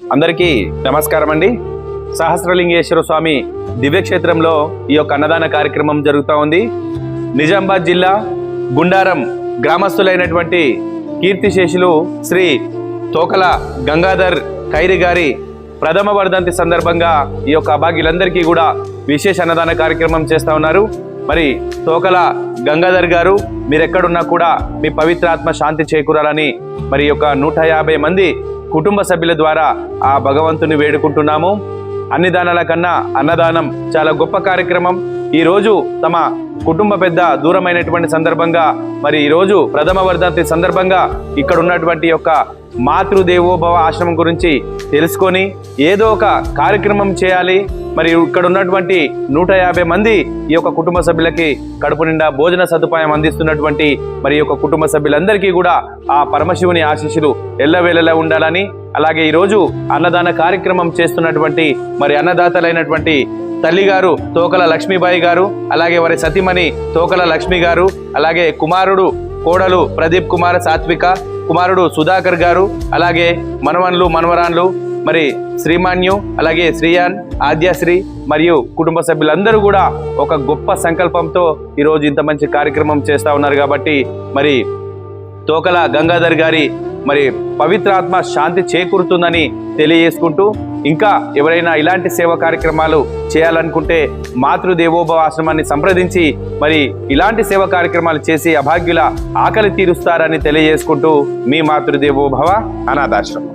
అందరికీ నమస్కారం అండి. సహస్రలింగేశ్వర స్వామి దివ్యక్షేత్రంలో ఈ యొక్క అన్నదాన కార్యక్రమం జరుగుతూ ఉంది. నిజామాబాద్ జిల్లా గుండారం గ్రామస్తులైనటువంటి కీర్తిశేషులు శ్రీ తోకల గంగాధర్ ఖైరి గారి ప్రథమ వర్ధంతి సందర్భంగా ఈ యొక్క అభాగ్యులందరికీ కూడా విశేష అన్నదాన కార్యక్రమం చేస్తూ ఉన్నారు. మరి తోకల గంగాధర్ గారు మీరెక్కడున్నా కూడా మీ పవిత్రాత్మ శాంతి చేకూరాలని మరి యొక్క 150 మంది కుటుంబ సభ్యుల ద్వారా ఆ భగవంతుని వేడుకుంటున్నాము. అన్ని దానాల కన్నా అన్నదానం చాలా గొప్ప కార్యక్రమం. ఈరోజు తమ కుటుంబ పెద్ద దూరమైనటువంటి సందర్భంగా మరి ఈరోజు ప్రథమ వర్ధంతి సందర్భంగా ఇక్కడ ఉన్నటువంటి యొక్క మాతృదేవోభవ ఆశ్రమం గురించి తెలుసుకొని ఏదో ఒక కార్యక్రమం చేయాలి. మరి ఇక్కడ ఉన్నటువంటి 150 మంది ఈ యొక్క కుటుంబ సభ్యులకి కడుపు నిండా భోజన సదుపాయం అందిస్తున్నటువంటి మరి యొక్క కుటుంబ సభ్యులందరికీ కూడా ఆ పరమశివుని ఆశీస్సులు ఎల్లవేళలా ఉండాలని, అలాగే ఈరోజు అన్నదాన కార్యక్రమం చేస్తున్నటువంటి మరి అన్నదాతలైనటువంటి తల్లిగారు తోకల లక్ష్మీబాయి గారు, అలాగే వారి సతీమణి తోకల లక్ష్మి గారు, అలాగే కుమారుడు కోడలు ప్రదీప్ కుమార్ సాత్విక, కుమారుడు సుధాకర్ గారు, అలాగే మనవన్లు మనవరాన్లు మరి శ్రీమాన్యు, అలాగే శ్రీయాన్, ఆద్యశ్రీ మరియు కుటుంబ సభ్యులందరూ కూడా ఒక గొప్ప సంకల్పంతో ఈరోజు ఇంత మంచి కార్యక్రమం చేస్తూ ఉన్నారు. కాబట్టి మరి తోకల గంగాధర్ గారి మరి పవిత్రాత్మ శాంతి చేకూరుతుందని తెలియజేసుకుంటూ, ఇంకా ఎవరైనా ఇలాంటి సేవా కార్యక్రమాలు చేయాలనుకుంటే మాతృదేవోభవ ఆశ్రమాన్ని సంప్రదించి మరి ఇలాంటి సేవా కార్యక్రమాలు చేసి అభాగ్యుల ఆకలి తీరుస్తారని తెలియజేసుకుంటూ మీ మాతృదేవోభవ అనాథాశ్రమం.